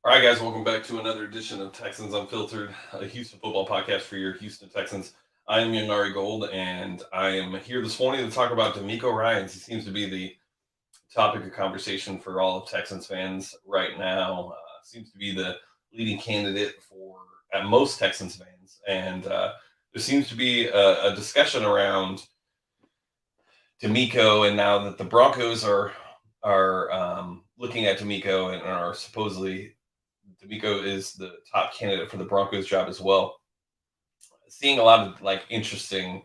All right, guys, welcome back to another edition of Texans Unfiltered, a Houston football podcast for your Houston Texans. I am YoungAriGold, and I am here this morning to talk about Demeo Ryans. He seems to be the topic of conversation for all of Texans fans right now. Seems to be the leading candidate for at most Texans fans, and there seems to be a discussion around Demeco, and now that the Broncos are looking at Demeco and are supposedly Demeco is the top candidate for the Broncos job as well. Seeing a lot of like interesting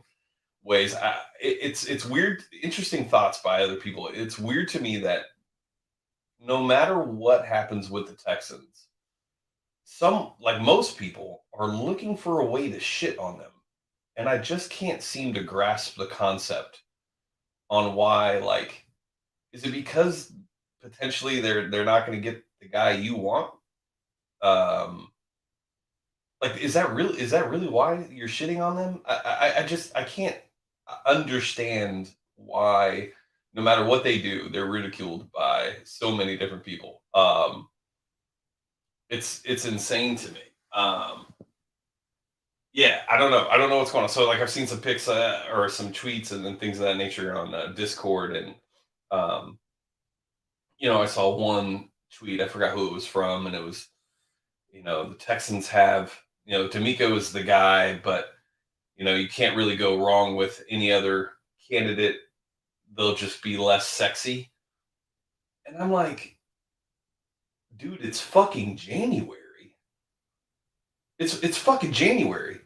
ways. It's weird, interesting thoughts by other people. It's weird to me that no matter what happens with the Texans, some like most people are looking for a way to shit on them, and I just can't seem to grasp the concept on why. Like, is it because potentially they're not going to get the guy you want? Um, Like, is that really why you're shitting on them? I can't understand why no matter what they do, they're ridiculed by so many different people. It's insane to me. Yeah, I don't know what's going on. So like I've seen some pics or some tweets and things of that nature on Discord, and um, I saw one tweet. I forgot who it was from, and it was the Texans have Demeco is the guy, but you can't really go wrong with any other candidate. They'll just be less sexy. And I'm like, dude, it's fucking January. It's fucking January.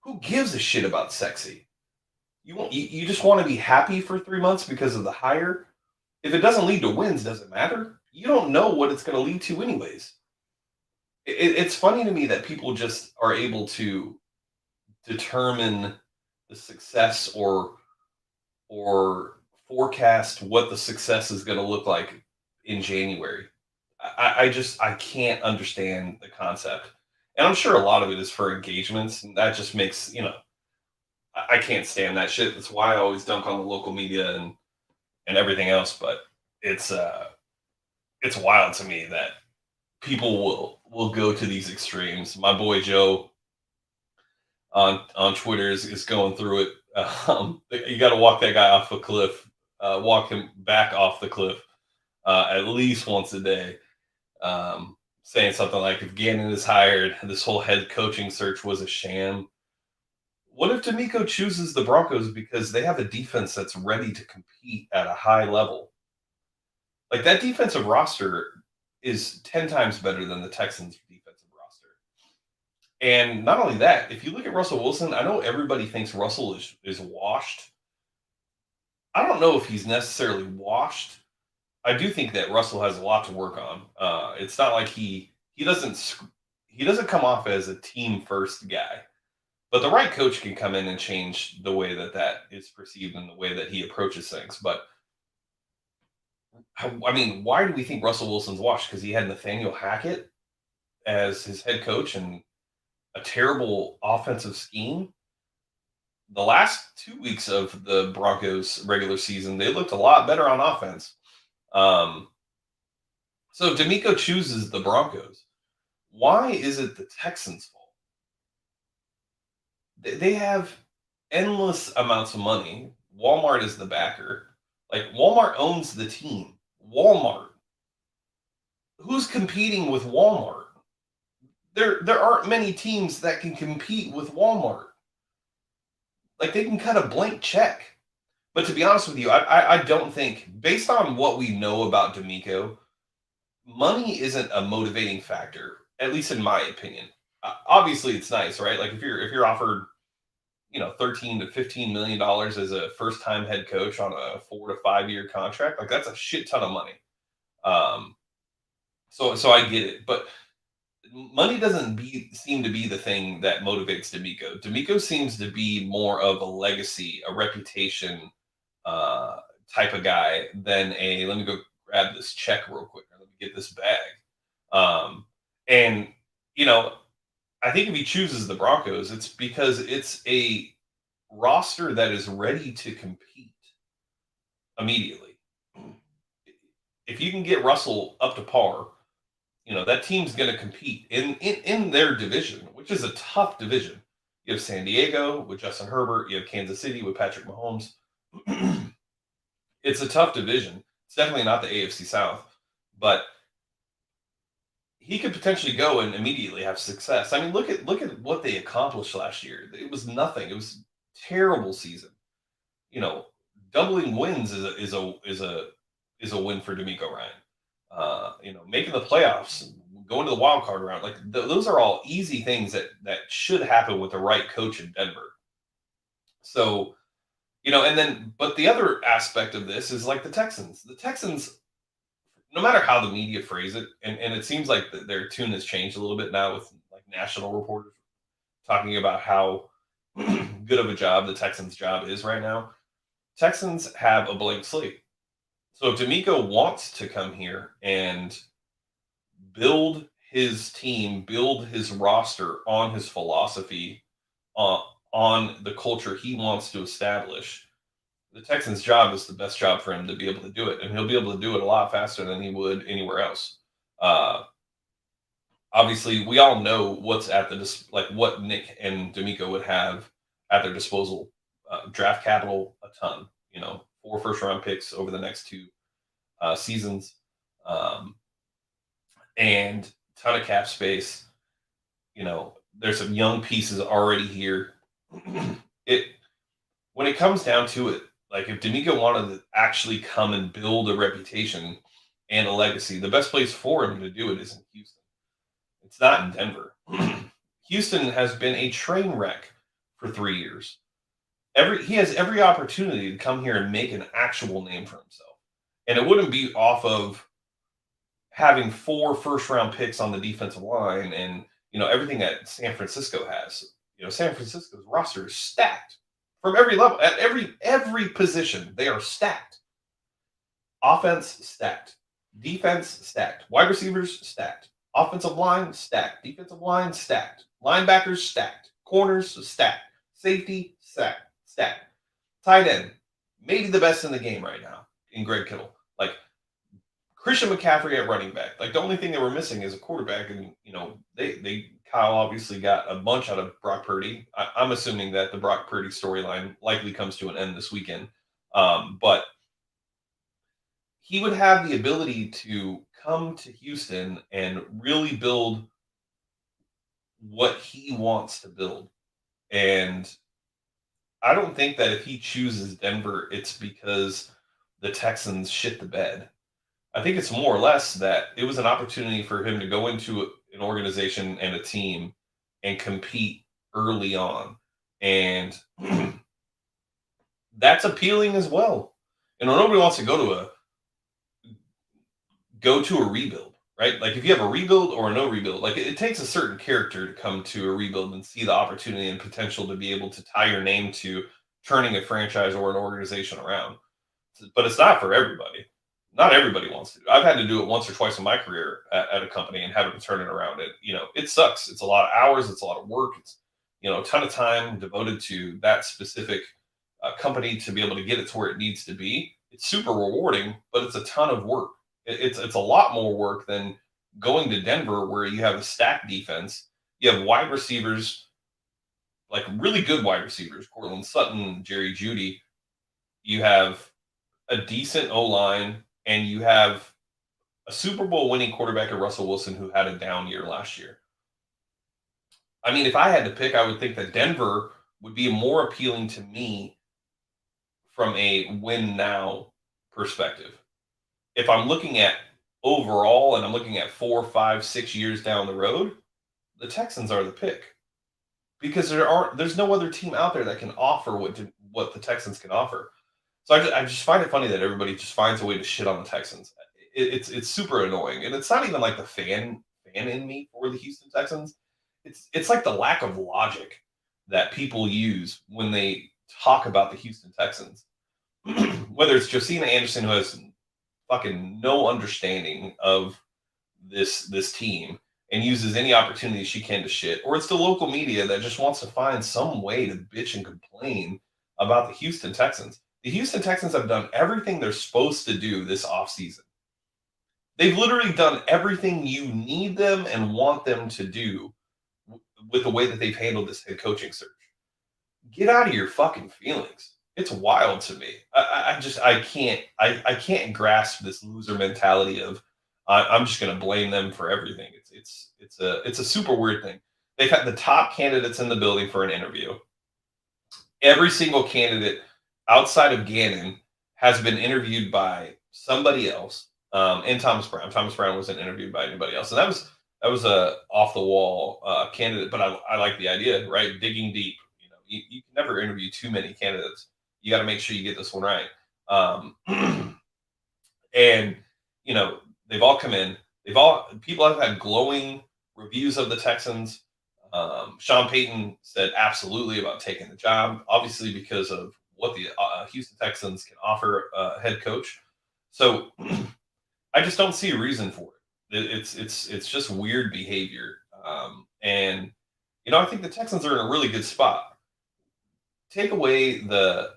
Who gives a shit about sexy? You just want to be happy for 3 months because of the hire. If it doesn't lead to wins, does it matter? You don't know what it's going to lead to anyways. It's funny to me that people just are able to determine the success or forecast what the success is going to look like in January. I can't understand the concept, and I'm sure a lot of it is for engagements, and that just makes I can't stand that shit. That's why I always dunk on the local media and everything else. But it's uh it's wild to me that people will go to these extremes. My boy Joe on Twitter is going through it. You got to walk that guy off a cliff, walk him back off the cliff at least once a day. Saying something like, "If Gannon is hired, this whole head coaching search was a sham." What if Demeco chooses the Broncos because they have a defense that's ready to compete at a high level? Like that defensive roster is 10 times better than the Texans' defensive roster. And not only that, if you look at Russell Wilson, I know everybody thinks Russell is washed. I don't know if he's necessarily washed. I do think that Russell has a lot to work on. It's not like he doesn't come off as a team first guy, but the right coach can come in and change the way that is perceived and the way that he approaches things. But I mean, why do we think Russell Wilson's washed? Because he had Nathaniel Hackett as his head coach and a terrible offensive scheme. The last 2 weeks of the Broncos regular season, they looked a lot better on offense. Um, so D'Amico chooses the Broncos. Why is it the Texans' fault? They have endless amounts of money. Walmart is the backer. Like Walmart owns the team. Walmart. Who's competing with Walmart? There aren't many teams that can compete with Walmart. Like they can cut a blank check. But to be honest with you, I don't think, based on what we know about D'Amico, money isn't a motivating factor, at least in my opinion. Obviously, it's nice, right? Like if you're offered 13 to $15 million as a first time head coach on a 4 to 5 year contract, like that's a shit ton of money. Um, so I get it, but money doesn't seem to be the thing that motivates D'Amico. D'Amico seems to be more of a legacy, a reputation uh, type of guy than a let me go grab this check real quick or let me get this bag. Um, and you know, I think if he chooses the Broncos, it's because it's a roster that is ready to compete immediately. If you can get Russell up to par, that team's going to compete in their division, which is a tough division. You have San Diego with Justin Herbert. You have Kansas City with Patrick Mahomes. It's a tough division. It's definitely not the AFC South, but he could potentially go and immediately have success. I mean, look at what they accomplished last year. It was nothing. It was terrible season. You know, doubling wins is a win for Demeco Ryan. Making the playoffs, going to the wild card round, like those are all easy things that should happen with the right coach in Denver. So, and then but the other aspect of this is like the Texans. The Texans, no matter how the media phrase it, and it seems like their tune has changed a little bit now with like national reporters talking about how good of a job the Texans' job is right now. Texans have a blank slate. So if D'Amico wants to come here and build his team, build his roster on his philosophy, uh, on the culture he wants to establish, the Texans' job is the best job for him to be able to do it, and he'll be able to do it a lot faster than he would anywhere else. Uh, Obviously, we all know what's at like what Nick and D'Amico would have at their disposal. Draft capital, a ton. 4 first round picks over the next 2 seasons, um, and ton of cap space. There's some young pieces already here. it When it comes down to it, like if D'Amico wanted to actually come and build a reputation and a legacy, the best place for him to do it is in Houston. It's not in Denver. Houston has been a train wreck for 3 years. He has every opportunity to come here and make an actual name for himself. And it wouldn't be off of having 4 first round picks on the defensive line and everything that San Francisco has. San Francisco's roster is stacked from every level, at every position. They are stacked. Offense stacked, defense stacked, wide receivers stacked, offensive line stacked, defensive line stacked, linebackers stacked, corners stacked, safety stacked, tight end maybe the best in the game right now in Greg Kittle. Like Christian McCaffrey at running back. Like the only thing they were missing is a quarterback, and they Kyle obviously got a bunch out of Brock Purdy. I'm assuming that the Brock Purdy storyline likely comes to an end this weekend, but he would have the ability to come to Houston and really build what he wants to build. And I don't think that if he chooses Denver, it's because the Texans shit the bed. I think it's more or less that it was an opportunity for him to go into an organization and a team and compete early on. And that's appealing as well. Nobody wants to go to a rebuild, right? Like if you have a rebuild or a no rebuild, like it takes a certain character to come to a rebuild and see the opportunity and potential to be able to tie your name to turning a franchise or an organization around. But it's not for everybody. Not everybody wants to. I've had to do it once or twice in my career at a company and having to turn it around. It sucks. It's a lot of hours. It's a lot of work. It's a ton of time devoted to that specific company to be able to get it to where it needs to be. It's super rewarding, but it's a ton of work. It's a lot more work than going to Denver, where you have a stacked defense. You have wide receivers, like really good wide receivers, Cortland Sutton, Jerry Jeudy. You have a decent O line, and you have a Super Bowl winning quarterback at Russell Wilson who had a down year last year. I mean, if I had to pick, I would think that Denver would be more appealing to me from a win now perspective. If I'm looking at overall and I'm looking at 4, 5, 6 years down the road, the Texans are the pick, because there's no other team out there that can offer what the Texans can offer. So I just find it funny that everybody just finds a way to shit on the Texans. It's super annoying, and it's not even like the fan in me for the Houston Texans. It's like the lack of logic that people use when they talk about the Houston Texans. Whether it's Josina Anderson, who has fucking no understanding of this team and uses any opportunity she can to shit, or it's the local media that just wants to find some way to bitch and complain about the Houston Texans. The Houston Texans have done everything they're supposed to do this offseason. They've literally done everything you need them and want them to do with the way that they've handled this head coaching search. Get out of your fucking feelings. It's wild to me. I just I can't grasp this loser mentality of I'm just going to blame them for everything. It's a super weird thing. They've had the top candidates in the building for an interview. Every single candidate outside of Gannon has been interviewed by somebody else, and Thomas Brown. Thomas Brown wasn't interviewed by anybody else, and that was a off the wall candidate. But I like the idea, right? Digging deep. You can never interview too many candidates. You got to make sure you get this one right. And you know they've all come in. They've all people have had glowing reviews of the Texans. Sean Payton said absolutely about taking the job, obviously because of what the Houston Texans can offer a head coach. So I just don't see a reason for it. It's just weird behavior, and I think the Texans are in a really good spot. Take away the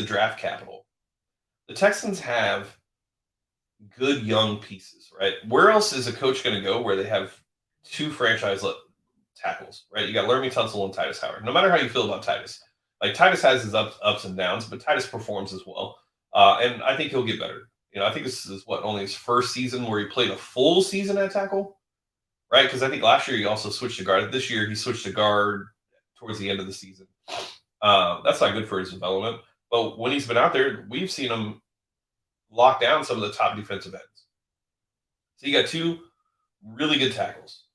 draft capital. The Texans have good young pieces, right? Where else is a coach going to go where they have two tackles, right? You got Laramie Tunsil and Titus Howard. No matter how you feel about Titus, like Titus has his ups and downs, but Titus performs as well, and I think he'll get better. I think this is only his first season where he played a full season at tackle, right? Because I think last year he also switched to guard. This year he switched to guard towards the end of the season. That's not good for his development. But when he's been out there, we've seen him lock down some of the top defensive ends. So you got two really good tackles.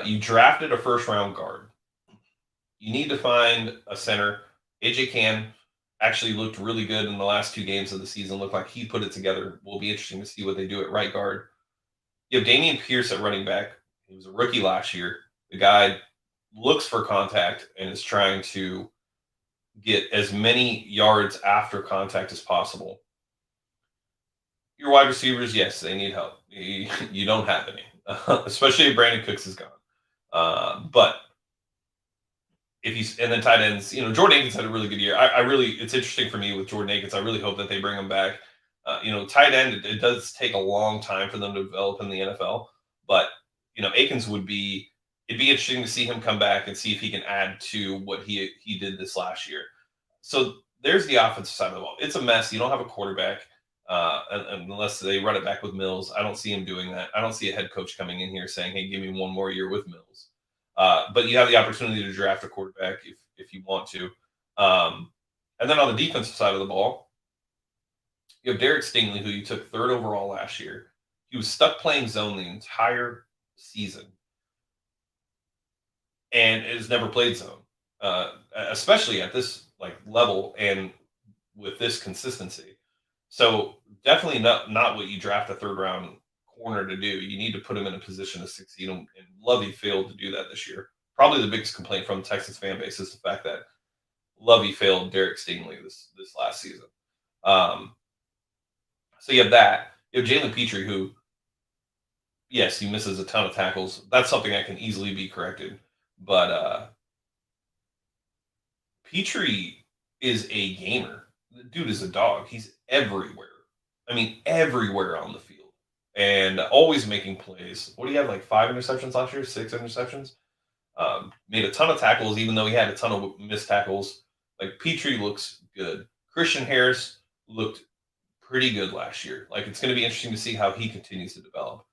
You drafted a first round guard. You need to find a center. AJ Can actually looked really good in the last two games of the season. Looked like he put it together. Will be interesting to see what they do at right guard. You have Damian Pierce at running back. He was a rookie last year. The guy looks for contact and is trying to get as many yards after contact as possible. Your wide receivers, yes, they need help. You don't have any, especially if Brandon Cooks is gone. But if he's and then tight ends, Jordan Akins had a really good year. It's interesting for me with Jordan Akins. I really hope that they bring him back. Tight end, it does take a long time for them to develop in the NFL. But Akins it'd be interesting to see him come back and see if he can add to what he did this last year. So there's the offensive side of the ball. It's a mess. You don't have a quarterback unless they run it back with Mills. I don't see him doing that. I don't see a head coach coming in here saying, "Hey, give me one more year with Mills." But you have the opportunity to draft a quarterback if you want to. And then on the defensive side of the ball, you have Derek Stingley, who you took third overall last year. He was stuck playing zone the entire season and has never played zone, especially at this level and with this consistency. So definitely not what you draft a third round corner to do. You need to put him in a position to succeed, and Lovey failed to do that this year. Probably the biggest complaint from the Texas fan base is the fact that Lovey failed Derek Stingley this last season. So you have that. You have Jalen Petrie, who, yes, he misses a ton of tackles. That's something that can easily be corrected. But Petrie is a gamer. The dude is a dog. He's everywhere. I mean, everywhere on the field. And always making plays. What do you have, like 5 interceptions last year? 6 interceptions? Made a ton of tackles, even though he had a ton of missed tackles. Like, Petrie looks good. Christian Harris looked pretty good last year. Like, it's going to be interesting to see how he continues to develop.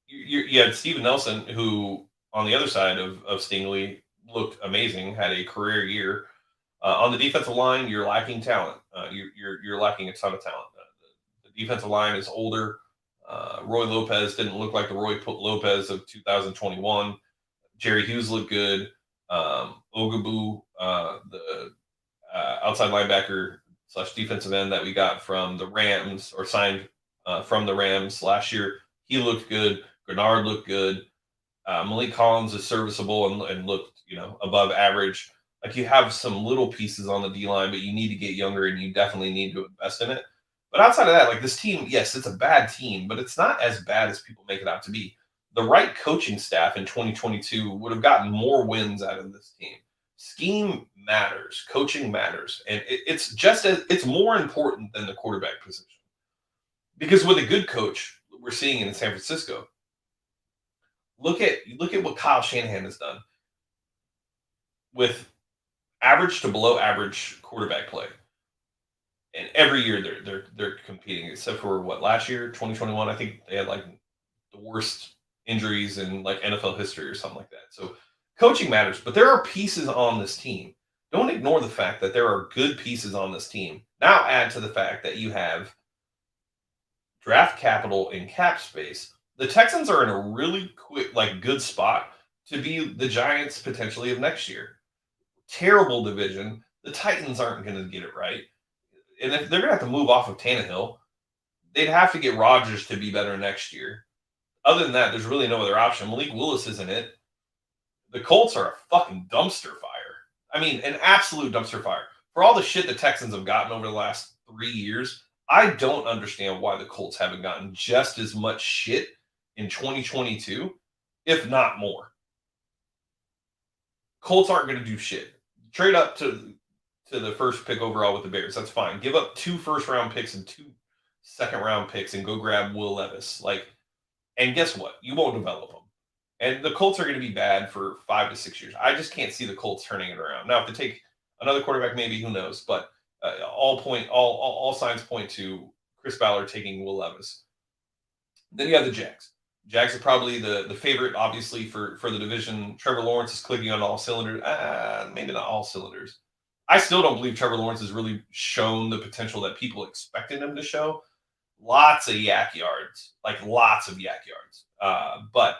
You had Steven Nelson, who on the other side of Stingley looked amazing, had a career year. On the defensive line, you're lacking talent. You're lacking a ton of talent. The defensive line is older. Roy Lopez didn't look like the Roy Lopez of 2021. Jerry Hughes looked good. Ogabu, the outside linebacker / defensive end that we got from the Rams or signed from the Rams last year, he looked good. Grenard looked good. Malik Collins is serviceable and looked, above average. Like, you have some little pieces on the D line, but you need to get younger and you definitely need to invest in it. But outside of that, like, this team, yes, it's a bad team, but it's not as bad as people make it out to be. The right coaching staff in 2022 would have gotten more wins out of this team. Scheme matters, coaching matters, and it's more important than the quarterback position. Because with a good coach, we're seeing it in San Francisco. Look at what Kyle Shanahan has done with average to below average quarterback play. And every year they're competing, except for what last year, 2021. I think they had like the worst injuries in like NFL history or something like that. So coaching matters, but there are pieces on this team. Don't ignore the fact that there are good pieces on this team. Now add to the fact that you have draft capital and cap space. The Texans are in a really quick, like good spot to be the Giants potentially of next year. Terrible division. The Titans aren't going to get it right. And if they're going to have to move off of Tannehill, they'd have to get Rodgers to be better next year. Other than that, there's really no other option. Malik Willis isn't it. The Colts are a fucking dumpster fire. I mean, an absolute dumpster fire. For all the shit the Texans have gotten over the last 3 years, I don't understand why the Colts haven't gotten just as much shit in 2022, if not more. Colts aren't going to do shit. Trade up to the first pick overall with the Bears. That's fine. Give up 2 first-round picks and 2 second-round picks and go grab Will Levis. And guess what? You won't develop them. And the Colts are going to be bad for 5 to 6 years. I just can't see the Colts turning it around. Now, if they take another quarterback, maybe who knows? But all signs point to Chris Ballard taking Will Levis. Then you have the Jags. Jags are probably the favorite, obviously, for the division. Trevor Lawrence is clicking on all cylinders. Maybe not all cylinders. I still don't believe Trevor Lawrence has really shown the potential that people expected him to show. Lots of yak yards, like lots of yak yards. But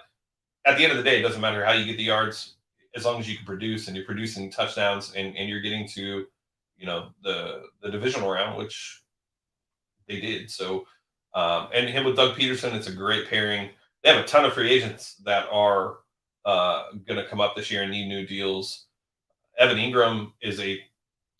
at the end of the day, it doesn't matter how you get the yards, as long as you can produce and you're producing touchdowns and you're getting to, the divisional round, which they did. So, and him with Doug Peterson, it's a great pairing. They have a ton of free agents that are going to come up this year and need new deals. Evan Ingram is a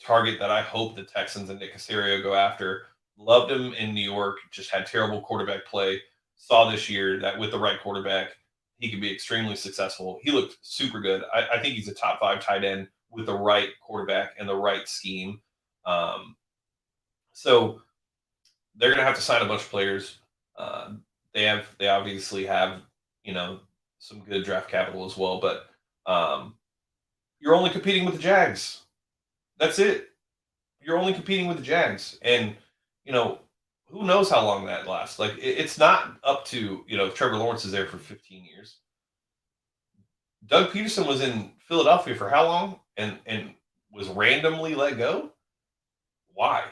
target that I hope the Texans and Nick Caserio go after. Loved him in New York, just had terrible quarterback play. Saw this year that with the right quarterback, he could be extremely successful. He looked super good. I think he's a top 5 tight end with the right quarterback and the right scheme. So they're going to have to sign a bunch of players. They obviously have, some good draft capital as well, but you're only competing with the Jags. That's it. You're only competing with the Jags. And, who knows how long that lasts? Like, it's not up to, if Trevor Lawrence is there for 15 years. Doug Peterson was in Philadelphia for how long and was randomly let go? Why?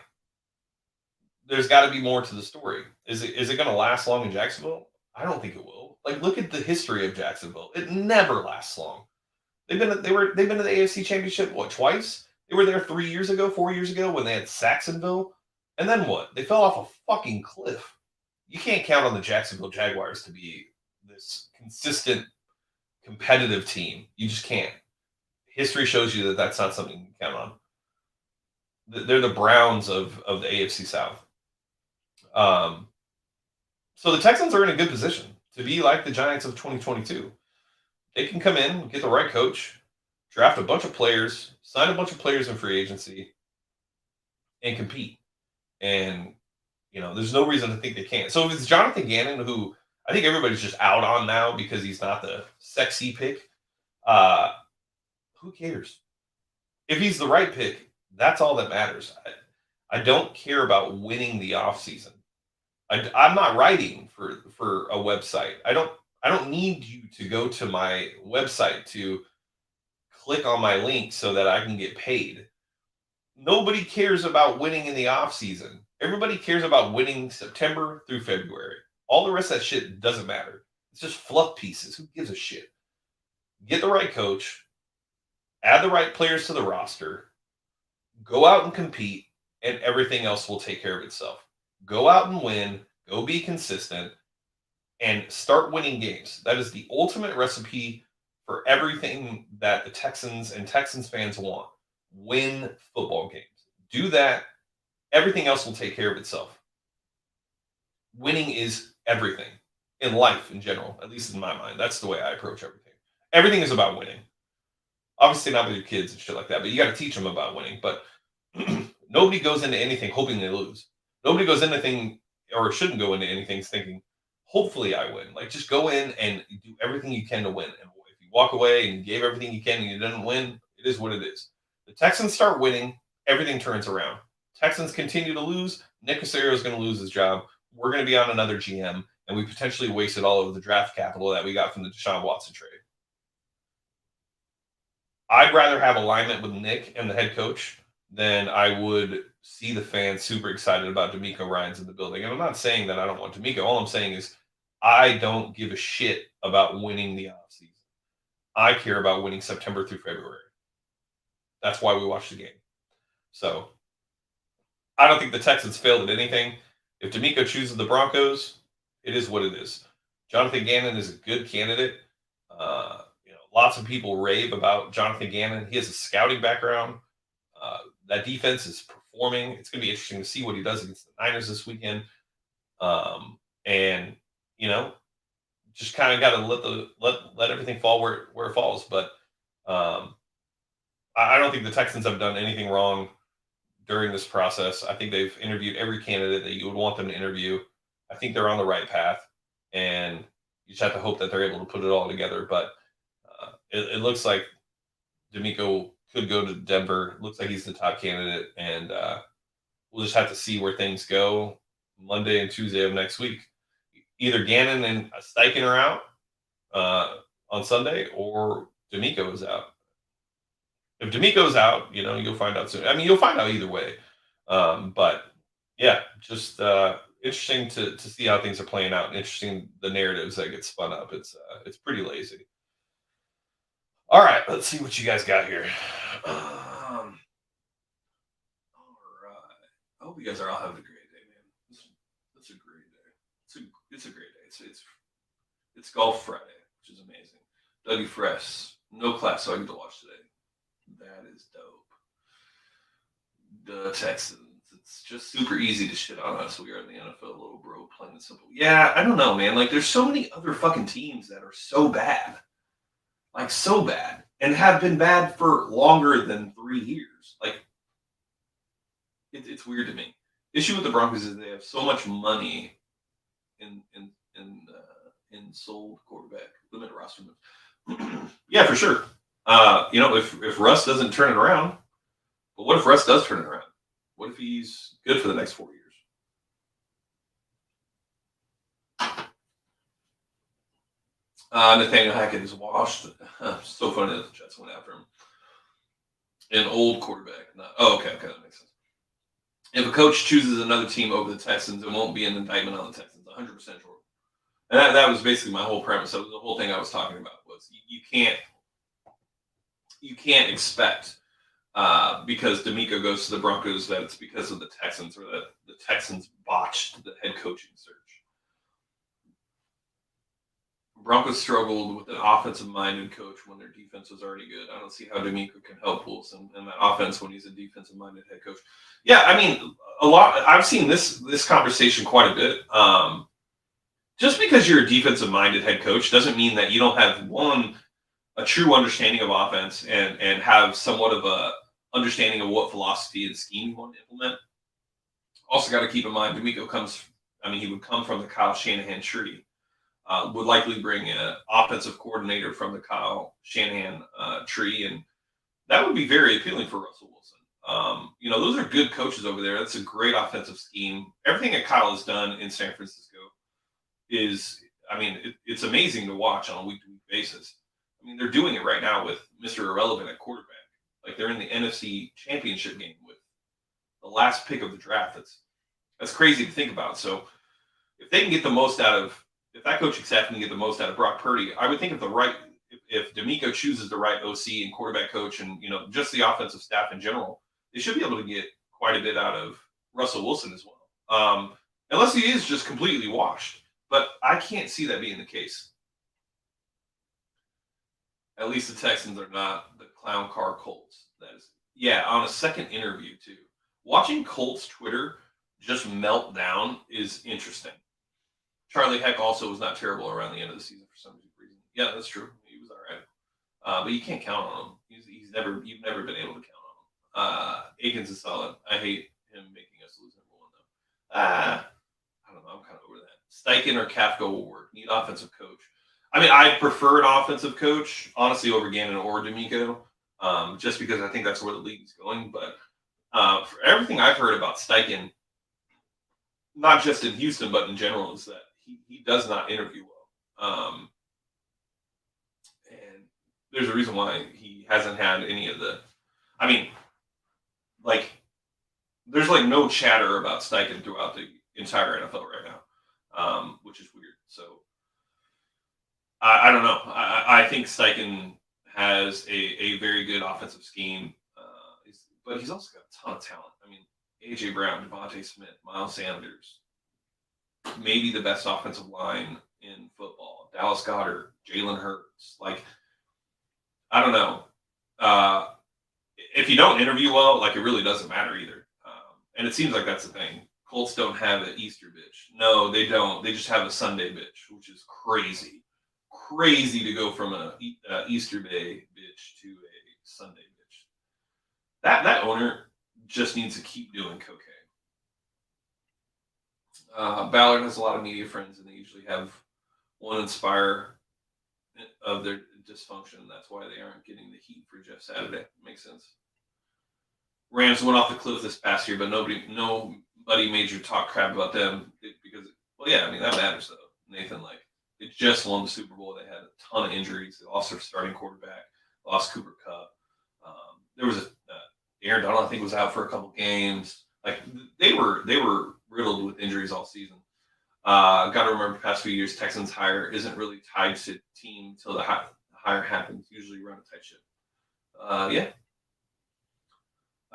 There's got to be more to the story. Is it going to last long in Jacksonville? I don't think it will. Like, look at the history of Jacksonville. It never lasts long. They've been to the AFC Championship what, twice? They were there 3 years ago, 4 years ago when they had Saxonville. And then what? They fell off a fucking cliff. You can't count on the Jacksonville Jaguars to be this consistent, competitive team. You just can't. History shows you that that's not something you can count on. They're the Browns of the AFC South. So the Texans are in a good position to be like the Giants of 2022. They can come in, get the right coach, draft a bunch of players, sign a bunch of players in free agency, and compete. And, there's no reason to think they can't. So if it's Jonathan Gannon, who I think everybody's just out on now because he's not the sexy pick, who cares? If he's the right pick, that's all that matters. I don't care about winning the offseason. I'm not writing for a website. I don't need you to go to my website to click on my link so that I can get paid. Nobody cares about winning in the off season. Everybody cares about winning September through February. All the rest of that shit doesn't matter. It's just fluff pieces. Who gives a shit? Get the right coach, add the right players to the roster, go out and compete, and everything else will take care of itself. Go out and win, go be consistent, and start winning games. That is the ultimate recipe for everything that the Texans and Texans fans want. Win football games. Do that. Everything else will take care of itself. Winning is everything in life in general, at least in my mind. That's the way I approach everything. Everything is about winning. Obviously not with your kids and shit like that, but you got to teach them about winning. But nobody goes into anything hoping they lose. Nobody goes into anything or shouldn't go into anything thinking, hopefully I win. Like just go in and do everything you can to win. And if you walk away and you gave everything you can and you didn't win, it is what it is. The Texans start winning, everything turns around. Texans continue to lose, Nick Casario is going to lose his job. We're going to be on another GM, and we potentially wasted all of the draft capital that we got from the Deshaun Watson trade. I'd rather have alignment with Nick and the head coach than I would see the fans super excited about Demeo Ryans in the building. And I'm not saying that I don't want Demeco. All I'm saying is I don't give a shit about winning the offseason. I care about winning September through February. That's why we watch the game. So I don't think the Texans failed at anything. If Demeco chooses the Broncos, it is what it is. Jonathan Gannon is a good candidate. Lots of people rave about Jonathan Gannon. He has a scouting background. That defense is performing. It's going to be interesting to see what he does against the Niners this weekend. And just kind of got to let everything fall where it falls. But I don't think the Texans have done anything wrong during this process. I think they've interviewed every candidate that you would want them to interview. I think they're on the right path, and you just have to hope that they're able to put it all together. But it looks like Demeco could go to Denver. Looks like he's the top candidate, and we'll just have to see where things go Monday and Tuesday of next week. Either Gannon and Steichen are out on Sunday, or Demeco is out. If Demeco's out, you'll find out soon. I mean, you'll find out either way. But yeah, just interesting to see how things are playing out, and interesting the narratives that get spun up. It's pretty lazy. All right, let's see what you guys got here. All right. I hope you guys are all having a great day, man. It's a great day. It's a great day. It's Golf Friday, which is amazing. Dougie Fresh, no class, so I get to watch today. That is dope. The Texans. It's just super easy to shit on us. We are in the NFL, little bro, plain and simple. Yeah, I don't know, man. Like, there's so many other fucking teams that are so bad. Like, so bad. And have been bad for longer than 3 years. Like, it's weird to me. Issue with the Broncos is they have so much money in sold quarterback, limited roster moves. Yeah, for sure. If Russ doesn't turn it around, but what if Russ does turn it around? What if he's good for the next 4 years? Nathaniel Hackett is washed. So funny that the Jets went after him. An old quarterback. Okay, that makes sense. If a coach chooses another team over the Texans, it won't be an indictment on the Texans. 100% sure. And that was basically my whole premise. That was the whole thing I was talking about. Was you can't expect because Demeco goes to the Broncos that it's because of the Texans, or that the Texans botched the head coaching search. Broncos struggled with an offensive-minded coach when their defense was already good. I don't see how Demeco can help Wilson and that offense when he's a defensive-minded head coach. Yeah, I mean, a lot. I've seen this conversation quite a bit. Just because you're a defensive-minded head coach doesn't mean that you don't have a true understanding of offense and have somewhat of a understanding of what philosophy and scheme you want to implement. Also got to keep in mind, Demeco he would come from the Kyle Shanahan tree. Would likely bring an offensive coordinator from the Kyle Shanahan tree, and that would be very appealing for Russell Wilson. Those are good coaches over there. That's a great offensive scheme. Everything that Kyle has done in San Francisco it's amazing to watch on a week-to-week basis. I mean, they're doing it right now with Mr. Irrelevant at quarterback. Like, they're in the NFC Championship game with the last pick of the draft. That's crazy to think about. So if they can get the most out of, if that coaching staff can get the most out of Brock Purdy, I would think if Demeco chooses the right OC and quarterback coach and, just the offensive staff in general, they should be able to get quite a bit out of Russell Wilson as well. Unless he is just completely washed. But I can't see that being the case. At least the Texans are not the clown car Colts. That is, yeah, on a second interview too. Watching Colts Twitter just melt down is interesting. Charlie Heck also was not terrible around the end of the season for some reason. Yeah, that's true. He was all right. But you can't count on him. You've never been able to count on him. Akins is solid. I hate him making us lose number one though. I don't know. Steichen or Kafka will work. Need offensive coach. I mean, I prefer an offensive coach, honestly, over Gannon or Demeco, just because I think that's where the league is going. But for everything I've heard about Steichen, not just in Houston, but in general, is that he does not interview well. And there's a reason why he hasn't had any of the. I mean, like, there's like no chatter about Steichen throughout the entire NFL right now, which is weird. So I don't know. I think Steichen has a very good offensive scheme, but he's also got a ton of talent. I mean, AJ Brown, Devontae Smith, Miles Sanders, maybe the best offensive line in football. Dallas Goedert, Jalen Hurts. Like, I don't know. If you don't interview well, like, it really doesn't matter either. And it seems like that's the thing. Colts don't have an Easter bitch. No, they don't. They just have a Sunday bitch, which is crazy. Crazy to go from a Easter Day bitch to a Sunday bitch. That owner just needs to keep doing cocaine. Ballard has a lot of media friends, and they usually have one inspire of their dysfunction. That's why they aren't getting the heat for Jeff Saturday. Makes sense. Rams went off the cliff this past year, but nobody made you talk crap about them because, well, yeah, I mean, that matters though. Nathan, like, they just won the Super Bowl. They had a ton of injuries. They lost their starting quarterback, lost Cooper Kupp. There was Aaron Donald, I think, was out for a couple games. Like, they were riddled with injuries all season. Got to remember, the past few years, Texans hire isn't really tied to team until the hire happens. Usually run a tight ship. Yeah.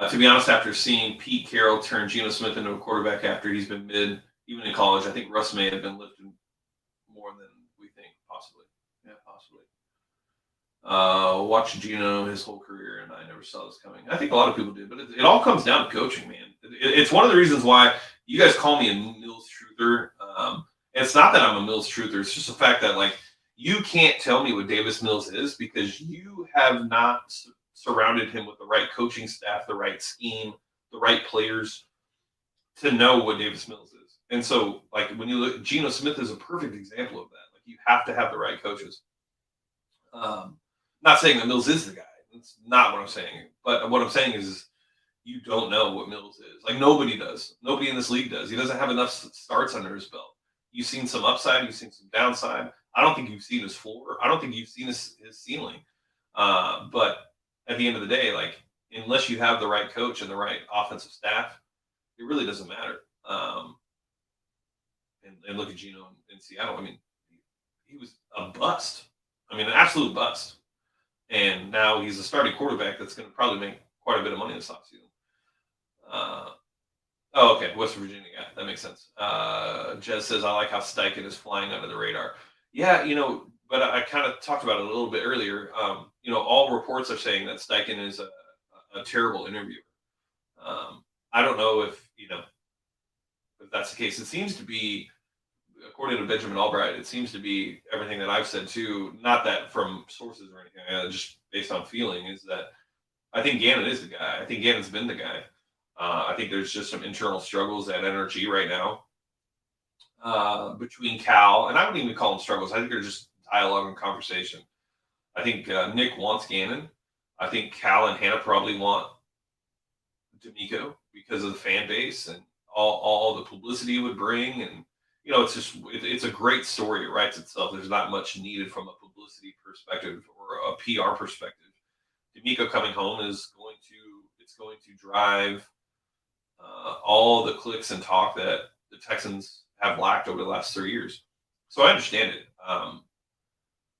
To be honest, after seeing Pete Carroll turn Geno Smith into a quarterback after he's been mid, even in college, I think Russ may have been lifted more than we think, possibly. Yeah, possibly. Watched Geno his whole career, and I never saw this coming. I think a lot of people did, but it all comes down to coaching, man. It's one of the reasons why you guys call me a Mills truther. It's not that I'm a Mills truther. It's just the fact that, like, you can't tell me what Davis Mills is because you have not surrounded him with the right coaching staff, the right scheme, the right players to know what Davis Mills is. And so, like, when you look, Geno Smith is a perfect example of that. Like, you have to have the right coaches. Not saying that Mills is the guy. That's not what I'm saying. But what I'm saying is you don't know what Mills is. Like, nobody does. Nobody in this league does. He doesn't have enough starts under his belt. You've seen some upside. You've seen some downside. I don't think you've seen his floor. I don't think you've seen his ceiling. But at the end of the day, like, unless you have the right coach and the right offensive staff, it really doesn't matter. And look at Geno in Seattle. I mean, he was a bust. I mean, an absolute bust. And now he's a starting quarterback that's going to probably make quite a bit of money this offseason. Okay, West Virginia guy. That makes sense. Jez says, I like how Steichen is flying under the radar. Yeah, but I kind of talked about it a little bit earlier. All reports are saying that Steichen is a terrible interviewer. I don't know if that's the case. It seems to be, according to Benjamin Albright, it seems to be everything that I've said too. Not that from sources or anything, just based on feeling, is that I think Gannon is the guy. I think Gannon's been the guy. I think there's just some internal struggles at NRG right now between Cal, and I wouldn't even call them struggles. I think they're just dialogue and conversation. I think Nick wants Gannon. I think Cal and Hannah probably want Demeco because of the fan base and all the publicity it would bring. And, it's a great story. It writes itself. There's not much needed from a publicity perspective or a PR perspective. Demeco coming home is going to drive all the clicks and talk that the Texans have lacked over the last 3 years. So I understand it.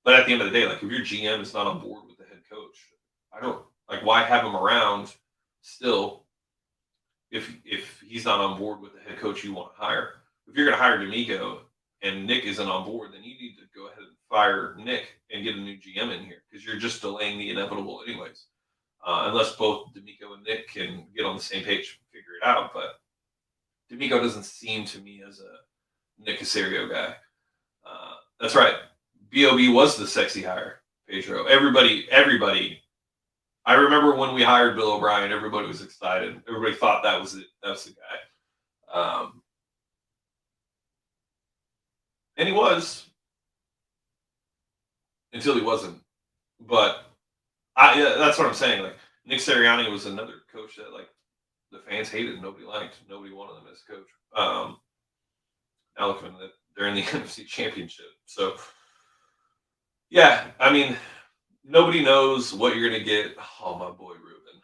But at the end of the day, like, if your GM is not on board with the head coach, I don't why have him around still if he's not on board with the head coach you want to hire. If you're going to hire Demeco and Nick isn't on board, then you need to go ahead and fire Nick and get a new GM in here because you're just delaying the inevitable anyways. Unless both Demeco and Nick can get on the same page and figure it out. But Demeco doesn't seem to me as a Nick Caserio guy. That's right. B.O.B. was the sexy hire, Pedro. Everybody. I remember when we hired Bill O'Brien, everybody was excited. Everybody thought that was it. That was the guy. And he was until he wasn't. But yeah, that's what I'm saying. Like Nick Sirianni was another coach that like the fans hated, nobody liked, nobody wanted him as a coach. Now look at them, they're in the NFC Championship. So yeah, I mean, nobody knows what you're gonna get. Oh, my boy Ruben,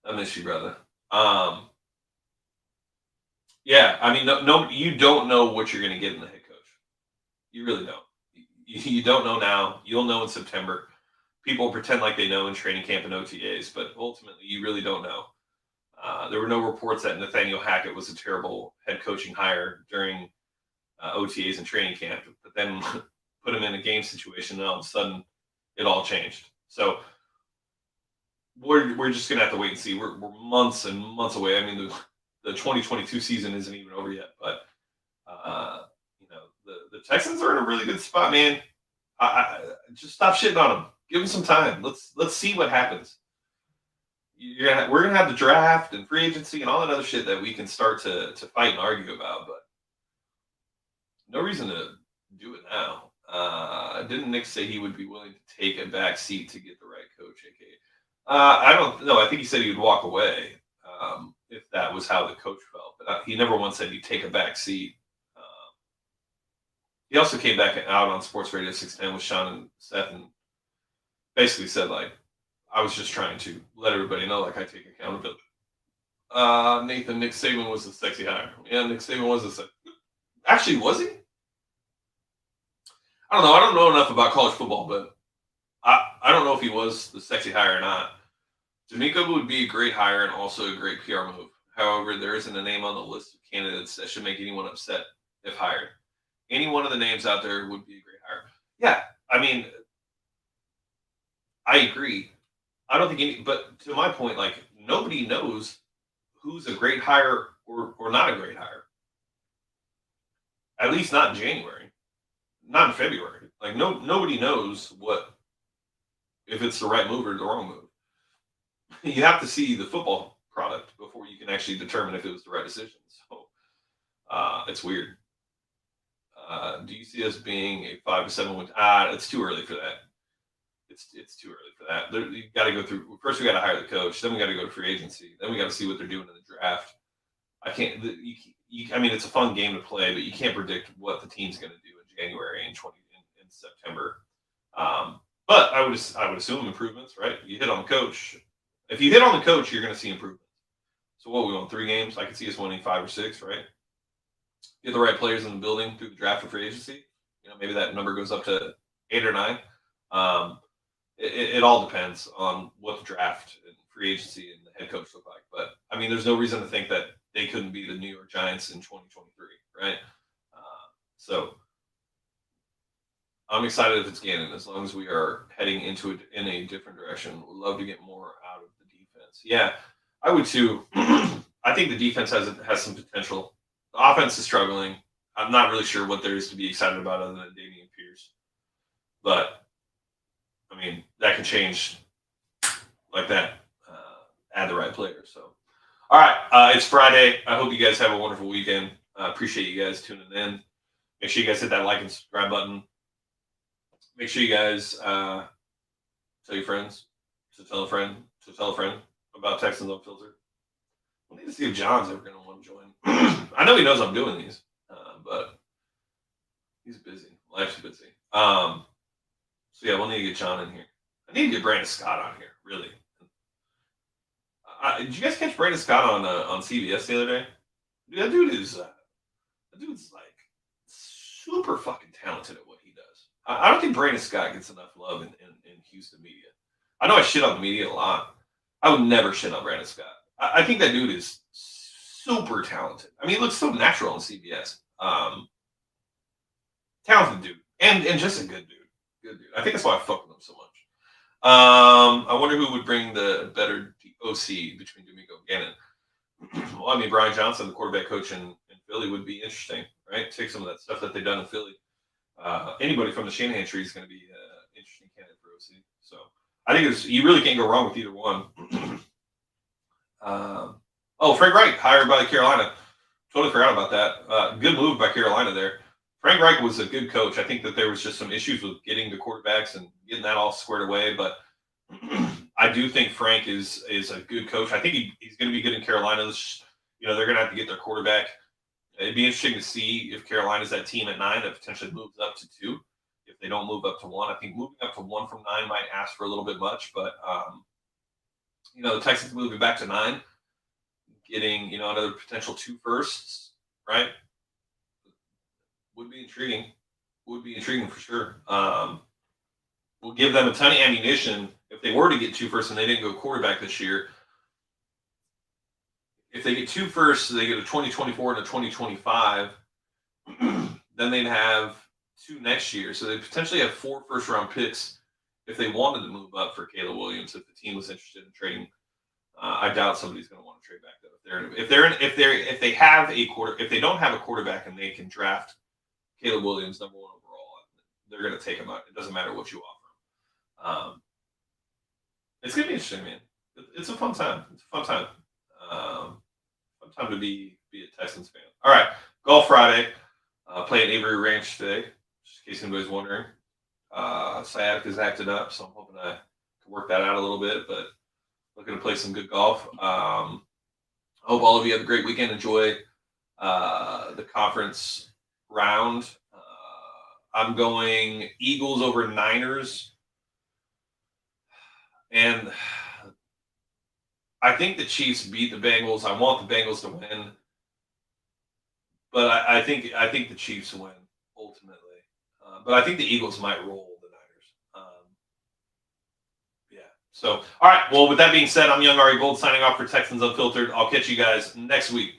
I miss you, brother. Um, yeah, I mean, no, you don't know what you're gonna get in the head coach. You really don't. You don't know now. You'll know in September. People pretend like they know in training camp and OTAs, but ultimately, you really don't know. There were no reports that Nathaniel Hackett was a terrible head coaching hire during OTAs and training camp, but then put him in a game situation, and all of a sudden, it all changed. So we're just gonna have to wait and see. We're months and months away. I mean, the 2022 season isn't even over yet, but the Texans are in a really good spot, man. I just stop shitting on them. Give them some time. Let's see what happens. We're gonna have the draft and free agency and all that other shit that we can start to fight and argue about, but no reason to do it now. Didn't Nick say he would be willing to take a back seat to get the right coach, AK? I don't know. I think he said he would walk away if that was how the coach felt. But he never once said he'd take a back seat. He also came back out on Sports Radio 610 with Sean and Seth and basically said, like, I was just trying to let everybody know, like, I take accountability. Nathan, Nick Saban was the sexy hire. Yeah, Nick Saban was the sexy. Actually, was he? I don't know. I don't know enough about college football, but I don't know if he was the sexy hire or not. Demeco would be a great hire and also a great PR move. However, there isn't a name on the list of candidates that should make anyone upset if hired. Any one of the names out there would be a great hire. Yeah, I mean, I agree. I don't think any, but to my point, like nobody knows who's a great hire or not a great hire. At least not in January, not in February. Like nobody knows what if it's the right move or the wrong move. You have to see the football product before you can actually determine if it was the right decision. So it's weird. Do you see us being a 5-7 win? It's too early for that. It's too early for that. You got to go through. First, we got to hire the coach. Then we got to go to free agency. Then we got to see what they're doing in the draft. I can't. I mean, it's a fun game to play, but you can't predict what the team's going to do in January and in September. But I would assume improvements, right? You hit on the coach. If you hit on the coach, you're going to see improvements. So what we won 3 games. I could see us winning 5 or 6, right? Get the right players in the building through the draft and free agency. Maybe that number goes up to 8 or 9. It all depends on what the draft and free agency and the head coach look like. But I mean, there's no reason to think that they couldn't be the New York Giants in 2023, right? So I'm excited if it's Gannon, as long as we are heading into it in a different direction. Would love to get more out of the defense. Yeah, I would too. I think the defense has some potential. The offense is struggling. I'm not really sure what there is to be excited about other than Dameon Pierce. But, I mean, that can change like that. Add the right player. So, all right. It's Friday. I hope you guys have a wonderful weekend. I appreciate you guys tuning in. Make sure you guys hit that like and subscribe button. Make sure you guys tell your friends to tell a friend about Texans Unfiltered. We need to see if John's ever going to want to join. I know he knows I'm doing these, but he's busy. Life's busy. So yeah, we'll need to get John in here. I need to get Brandon Scott on here. Really. Did you guys catch Brandon Scott on CBS the other day? Dude, that dude's like super fucking talented at what he does. I don't think Brandon Scott gets enough love in Houston media. I know I shit on the media a lot. I would never shit on Brandon Scott. I think that dude is super talented. I mean, he looks so natural on CBS. Talented dude. And just a good dude. Good dude. I think that's why I fuck with him so much. I wonder who would bring the better OC between Demeco and Gannon. Well, I mean, Brian Johnson, the quarterback coach in Philly, would be interesting, right? Take some of that stuff that they've done in Philly. Anybody from the Shanahan tree is going to be an interesting candidate for OC. So I think you really can't go wrong with either one. Frank Wright, hired by Carolina. Totally forgot about that. Good move by Carolina there. Frank Reich was a good coach. I think that there was just some issues with getting the quarterbacks and getting that all squared away. But I do think Frank is a good coach. I think he's going to be good in Carolina. They're going to have to get their quarterback. It'd be interesting to see if Carolina's that team at 9 that potentially moves up to 2. If they don't move up to 1, I think moving up to 1 from 9 might ask for a little bit much. But the Texans moving back to 9, getting another potential 2 firsts, right? Would be intriguing. Would be intriguing for sure. Will give them a ton of ammunition if they were to get 2 firsts and they didn't go quarterback this year. If they get 2 firsts, they get a 2024 and a 2025. Then they'd have 2 next year. So they potentially have 4 first-round picks if they wanted to move up for Caleb Williams. If the team was interested in trading, I doubt somebody's going to want to trade back though. If they don't have a quarterback and they can draft Caleb Williams number 1 overall, they're going to take him out. It doesn't matter what you offer him. It's going to be interesting, man. It's a fun time. It's a fun time. Fun time to be a Texans fan. All right, Golf Friday. Play at Avery Ranch today, just in case anybody's wondering. Sciatica's acted up, so I'm hoping I can work that out a little bit, but looking to play some good golf. I hope all of you have a great weekend. Enjoy the conference round. I'm going Eagles over Niners. And I think the Chiefs beat the Bengals. I want the Bengals to win. But I think the Chiefs win ultimately. But I think the Eagles might roll the Niners. Yeah. So, all right. Well, with that being said, I'm YoungAriGold signing off for Texans Unfiltered. I'll catch you guys next week.